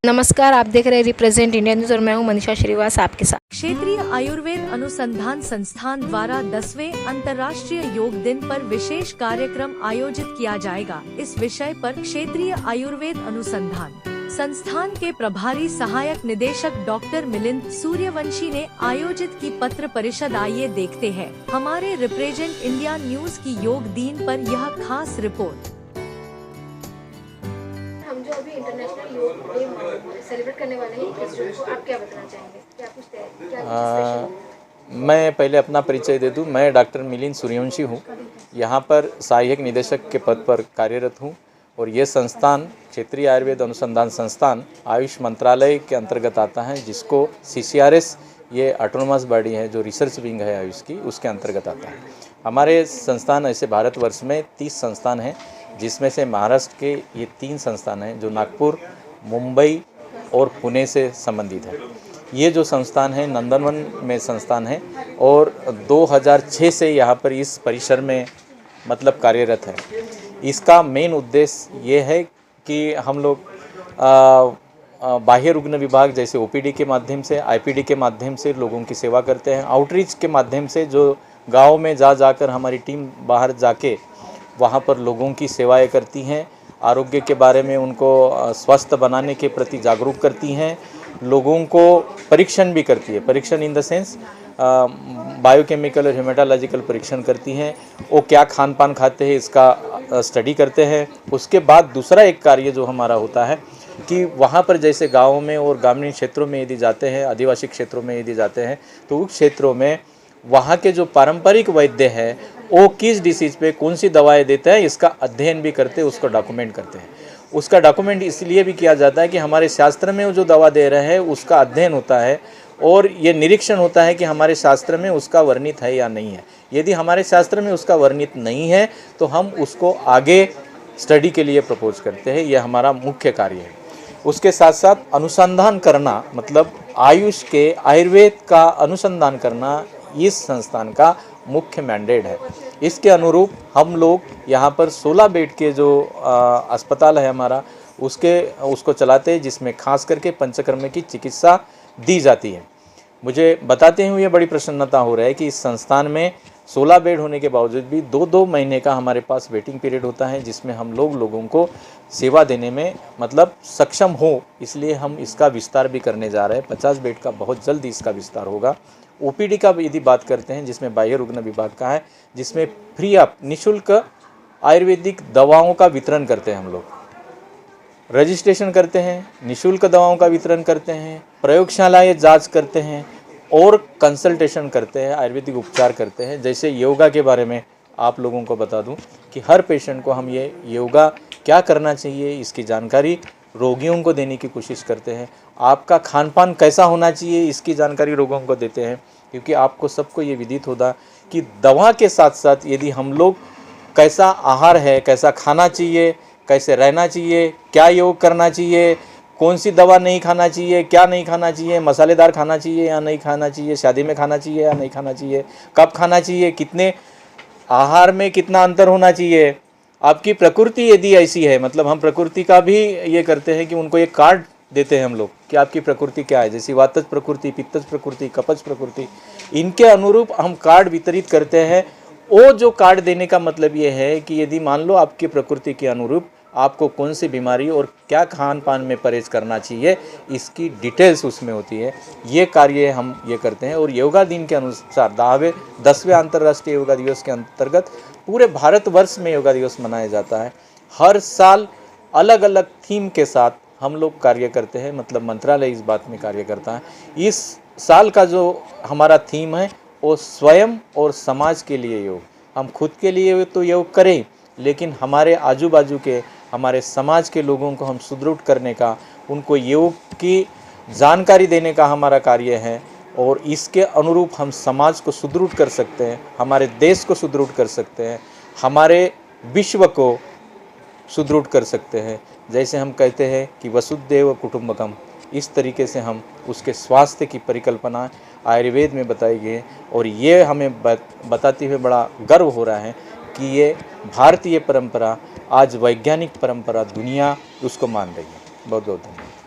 नमस्कार, आप देख रहे हैं रिप्रेजेंट इंडिया न्यूज और मैं हूं मनीषा श्रीवास आपके साथ। क्षेत्रीय आयुर्वेद अनुसंधान संस्थान द्वारा 10वें अंतर्राष्ट्रीय योग दिन पर विशेष कार्यक्रम आयोजित किया जाएगा। इस विषय पर क्षेत्रीय आयुर्वेद अनुसंधान संस्थान के प्रभारी सहायक निदेशक डॉक्टर मिलिंद सूर्यवंशी ने आयोजित की पत्र परिषद। आइए देखते हैं हमारे रिप्रेजेंट इंडिया न्यूज की योग दिन पर यह खास रिपोर्ट। हम जो अभी इंटरनेशनल योग डे सेलिब्रेट करने वाले हैं 21 जून को, आप क्या बताना चाहेंगे? क्या कुछ स्पेशल? मैं पहले अपना परिचय दे दूं। मैं डॉक्टर मिलिंद सूर्यवंशी हूं। यहां पर सहायक निदेशक के पद पर कार्यरत हूं और ये संस्थान क्षेत्रीय आयुर्वेद अनुसंधान संस्थान आयुष मंत्रालय के अंतर्गत आता है, जिसको CCRS ये ऑटोनोमस बॉडी है जो रिसर्च विंग है आयुष की, उसके अंतर्गत आता है। हमारे संस्थान ऐसे भारतवर्ष में 30 संस्थान हैं, जिसमें से महाराष्ट्र के ये 3 संस्थान हैं जो नागपुर, मुंबई और पुणे से संबंधित है। ये जो संस्थान है नंदनवन में संस्थान है और 2006 से यहाँ पर इस परिसर में मतलब कार्यरत है। इसका मेन उद्देश्य ये है कि हम लोग बाह्य रुग्ण विभाग जैसे OPD के माध्यम से, IPD के माध्यम से लोगों की सेवा करते हैं। आउटरीच के माध्यम से जो गाँव में जाकर हमारी टीम बाहर जाके वहाँ पर लोगों की सेवाएं करती हैं, आरोग्य के बारे में उनको स्वस्थ बनाने के प्रति जागरूक करती हैं, लोगों को परीक्षण भी करती है। परीक्षण इन द सेंस बायोकेमिकल और हेमाटोलॉजिकल परीक्षण करती हैं। वो क्या खान पान खाते हैं इसका स्टडी करते हैं। उसके बाद दूसरा एक कार्य जो हमारा होता है कि वहाँ पर जैसे गाँव में और ग्रामीण क्षेत्रों में यदि जाते हैं, आदिवासी क्षेत्रों में यदि जाते हैं, तो उस क्षेत्रों में वहाँ के जो पारंपरिक वैद्य हैं वो किस डिसीज़ पे कौन सी दवाएं देते हैं इसका अध्ययन भी करते हैं, उसको डॉक्यूमेंट करते हैं। उसका डॉक्यूमेंट इसलिए भी किया जाता है कि हमारे शास्त्र में वो जो दवा दे रहे हैं उसका अध्ययन होता है और ये निरीक्षण होता है कि हमारे शास्त्र में उसका वर्णित है या नहीं है। यदि हमारे शास्त्र में उसका वर्णित नहीं है तो हम उसको आगे स्टडी के लिए प्रपोज करते हैं। यह हमारा मुख्य कार्य है। उसके साथ साथ अनुसंधान करना, मतलब आयुष के आयुर्वेद का अनुसंधान करना इस संस्थान का मुख्य मैंडेट है। इसके अनुरूप हम लोग यहाँ पर 16 बेड के जो अस्पताल है हमारा उसको चलाते हैं, जिसमें खास करके पंचकर्म की चिकित्सा दी जाती है। मुझे बताते हुए बड़ी प्रसन्नता हो रहा है कि इस संस्थान में 16 बेड होने के बावजूद भी 2-2 महीने का हमारे पास वेटिंग पीरियड होता है, जिसमें हम लोगों को सेवा देने में मतलब सक्षम हो, इसलिए हम इसका विस्तार भी करने जा रहे हैं। 50 बेड का बहुत जल्द इसका विस्तार होगा। OPD का यदि बात करते हैं, जिसमें बाह्य रुग्ण विभाग का है, जिसमें फ्री ऑफ निःशुल्क आयुर्वेदिक दवाओं का वितरण करते हैं। हम लोग रजिस्ट्रेशन करते हैं, निःशुल्क दवाओं का वितरण करते हैं, प्रयोगशालाएं जांच करते हैं और कंसल्टेशन करते हैं, आयुर्वेदिक उपचार करते हैं। जैसे योगा के बारे में आप लोगों को बता दूं कि हर पेशेंट को हम ये योगा क्या करना चाहिए इसकी जानकारी रोगियों को देने की कोशिश करते हैं। आपका खान पान कैसा होना चाहिए इसकी जानकारी रोगियों को देते हैं, क्योंकि आपको सबको ये विदित होगा कि दवा के साथ साथ यदि हम लोग कैसा आहार है, कैसा खाना चाहिए, कैसे रहना चाहिए, क्या योग करना चाहिए, कौन सी दवा नहीं खाना चाहिए, क्या नहीं खाना चाहिए, मसालेदार खाना चाहिए या नहीं खाना चाहिए, शादी में खाना चाहिए या नहीं खाना चाहिए, कब खाना चाहिए, कितने आहार में कितना अंतर होना चाहिए, आपकी प्रकृति यदि ऐसी है, मतलब हम प्रकृति का भी ये करते हैं कि उनको एक कार्ड देते हैं हम लोग कि आपकी प्रकृति क्या है, जैसे वातज प्रकृति, पित्तज प्रकृति, कपज प्रकृति, इनके अनुरूप हम कार्ड वितरित करते हैं। वो जो कार्ड देने का मतलब ये है कि यदि मान लो आपकी प्रकृति के अनुरूप आपको कौन सी बीमारी और क्या खान पान में परहेज करना चाहिए, इसकी डिटेल्स उसमें होती है। ये कार्य हम ये करते हैं। और योगा दिन के अनुसार 10वें अंतर्राष्ट्रीय योगा दिवस के अंतर्गत पूरे भारतवर्ष में योगा दिवस मनाया जाता है। हर साल अलग अलग थीम के साथ हम लोग कार्य करते हैं, मतलब मंत्रालय इस बात में कार्य करता है। इस साल का जो हमारा थीम है वो स्वयं और समाज के लिए योग। हम खुद के लिए तो योग करें, लेकिन हमारे आजू बाजू के हमारे समाज के लोगों को हम सुदृढ़ करने का, उनको योग की जानकारी देने का हमारा कार्य है। और इसके अनुरूप हम समाज को सुदृढ़ कर सकते हैं, हमारे देश को सुदृढ़ कर सकते हैं, हमारे विश्व को सुदृढ़ कर सकते हैं। जैसे हम कहते हैं कि वसुधैव कुटुंबकम, इस तरीके से हम उसके स्वास्थ्य की परिकल्पना आयुर्वेद में बताई गई है। और ये हमें बताते हुए बड़ा गर्व हो रहा है कि ये भारतीय परंपरा आज वैज्ञानिक परंपरा दुनिया उसको मान रही है। बहुत बहुत धन्यवाद।